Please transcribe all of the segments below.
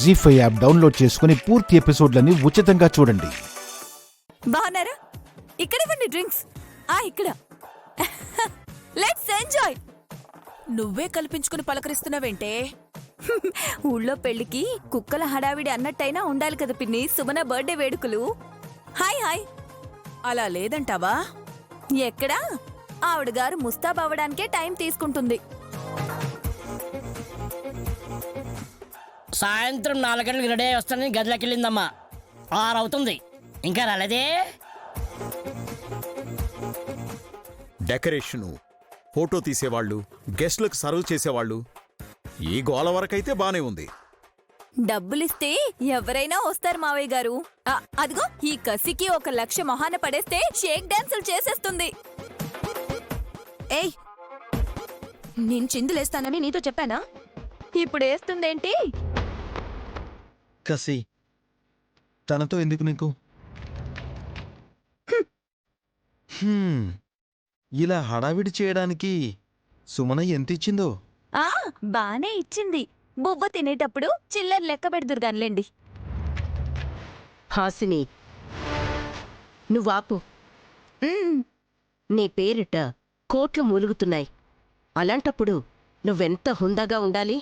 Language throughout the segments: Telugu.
జీ5 యాప్ డౌన్లోడ్ చేసుకుని పూర్తి ఎపిసోడ్లని ఉచితంగా చూడండి. బాగున్నారా? ఇక్కడ ఇవ్వండి డ్రింక్స్. ఇక్కడ లెట్స్ ఎంజాయ్. నువ్వే కల్పించుకుని పలకరిస్తున్నావేంటే? ఊళ్ళో పెళ్లికి కుక్కల హడావిడి అన్నట్టయినా ఉండాలి కదా పిన్ని. సుమన బర్త్డే వేడుకలు. Hi hi. అలా లేదంటావా? ఎక్కడా? ఆవిడ గారు ముస్తాబవ్వడానికే టైం తీసుకుంటుంది. సాయంత్రం 4 గంటలకు రెడీ వస్తానని గదిలోకి వెళ్ళిందమ్మా. 6 అవుతుంది, ఇంకా రాలేదే. డెకరేషను, ఫోటో తీసేవాళ్ళు, గెస్ట్లకు సర్వ్ చేసేవాళ్ళు, ఈ గోల వరకైతే బానే ఉంది. డబ్బులిస్తే ఎవరైనా వస్తారు మావయ్య గారు. అదిగో ఈ కసికి 1 లక్ష మొహాన పడేస్తే షేక్ డాన్సులు చేసేస్తుంది. ఏయ్, నేను చిందులేస్తానని నీతో చెప్పానా? ఇప్పుడు వేస్తుందేంటి? కసి తనతో ఎందుకు నీకు? ఇలా హడావిడి చేయడానికి సుమన ఎంత ఇచ్చిందో? బానే ఇచ్చింది. బువ్వ తినేటప్పుడు చిల్లర లెక్క పెడుదురు గానిలేండి. హాసిని, నువ్వాపు. నీ పేరిట కోట్లు మూలుగుతున్నాయి. అలాంటప్పుడు నువ్వెంత హుందాగా ఉండాలి?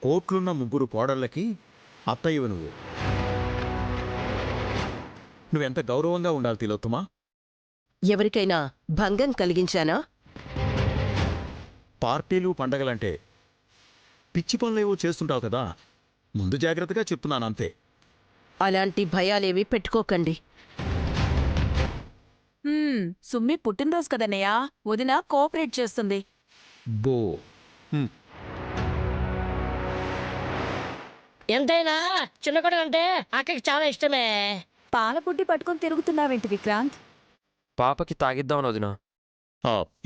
కోట్లున్న 3 కోడళ్ళకి అత్తయ్యవు నువ్వు. నువ్వెంత గౌరవంగా ఉండాలి తిలోత్తమా. ఎవరికైనా భంగం కలిగించానా? పార్టీలు పండగలంటే పిచ్చి పనులేవో చేస్తుంటావు కదా, ముందు జాగ్రత్తగా చెప్తున్నానంతే. అలాంటి భయాలేవి పెట్టుకోకండి. సుమ్మి పుట్టినరోజు కదన్నయ్యా, వదిన కోఆపరేట్ చేస్తుంది. బో ఎంతైనా చిన్న కొడుకు అంటే అక్కకి చాలా ఇష్టమే. పాల పుట్టి పట్టుకొని తిరుగుతున్నావేంటి విక్రాంత్? పాపకి తాగిద్దామని వదినా.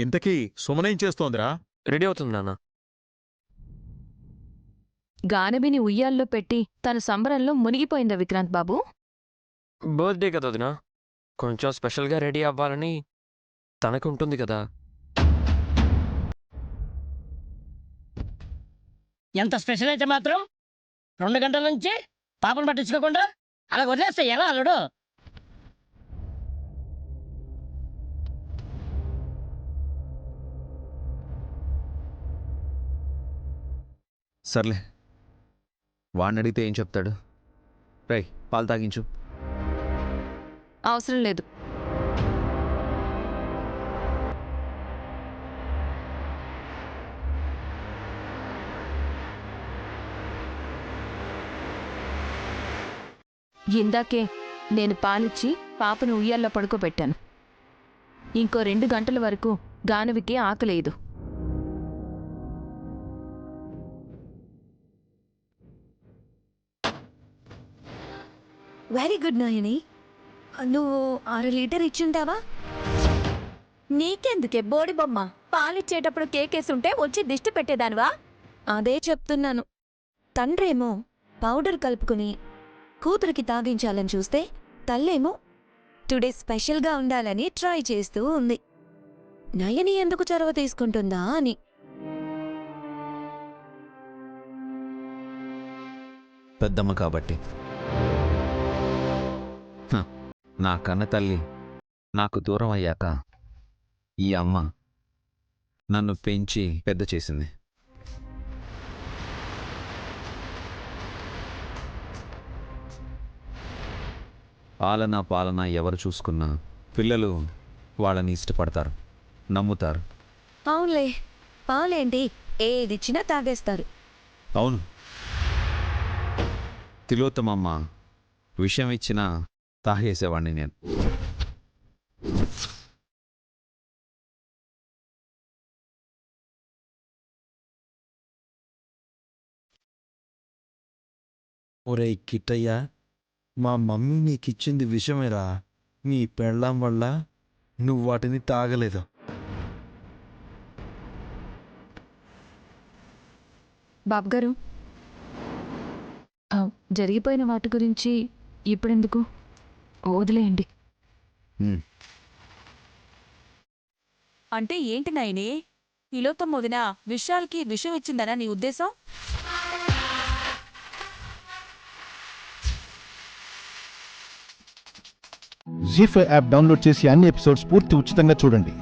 ఇంతకీ సుమనేం చేస్తోందిరా? రెడీ అవుతుంది నాన్న. గానబిని ఉయ్యాల్లో పెట్టి తన సంబరంలో మునిగిపోయిందా విక్రాంత్ బాబు? బర్త్డే కదా వదినా, కొంచెం స్పెషల్గా రెడీ అవ్వాలని తనకు ఉంటుంది కదా. ఎంత స్పెషల్ అయితే మాత్రం 2 గంటల నుంచి పాపను పట్టించుకోకుండా అలా వదిలేస్తే ఎలా అల్లుడు? సర్లే, వాడిని అడిగితే ఏం చెప్తాడు? రై, పాలు తాగించు. అవసరం లేదు. ఇందాకే నేను పాలిచ్చి పాపను ఉయ్యాల్లో పడుకోబెట్టాను. ఇంకో 2 గంటల వరకు గానవికి ఆకలేదు. Very good Nayani. నువ్వు 6 లీటర్ ఇచ్చింటావా? నీకెందుకే బోడి బొమ్మ? పాలిచ్చేటప్పుడు కేకేసుంటే వచ్చి దిష్టి పెట్టేదానివా? అదే చెప్తున్నాను. తండ్రేమో పౌడర్ కలుపుకుని కూతురికి తాగించాలని చూస్తే తల్లేమో టుడే స్పెషల్గా ఉండాలని ట్రై చేస్తూ ఉంది. నయని ఎందుకు చొరవ తీసుకుంటుందా అని. పెద్దమ్మ కాబట్టి. నా కన్న తల్లి నాకు దూరం అయ్యాక ఈ అమ్మ నన్ను పెంచి పెద్ద చేసింది. ఆలనా పాలన ఎవరు చూసుకున్నా పిల్లలు వాళ్ళని ఇష్టపడతారు, నమ్ముతారు. అవునులే, పాలేంటి ఏదిచ్చినా తాగేస్తారు. అవును, తిలోత్తమమ్మ విషయం ఇచ్చినా తాగేసేవాడిని నేను. ఒరే కిట్టయ్యా, మా మమ్మీ నీకిచ్చింది విషమేరా. నీ పెళ్ళాం వల్ల నువ్వు వాటిని తాగలేదు. బాబుగారు, జరిగిపోయిన వాటి గురించి ఇప్పుడెందుకు? వదిలేయండి. అంటే ఏంటి నాయని? తిలోత్తం వదిన విశాల్కి విషం ఇచ్చిందనా నీ ఉద్దేశం? జీ5 యాప్ డౌన్లోడ్ చేసి అన్ని ఎపిసోడ్స్ పూర్తి ఉచితంగా చూడండి.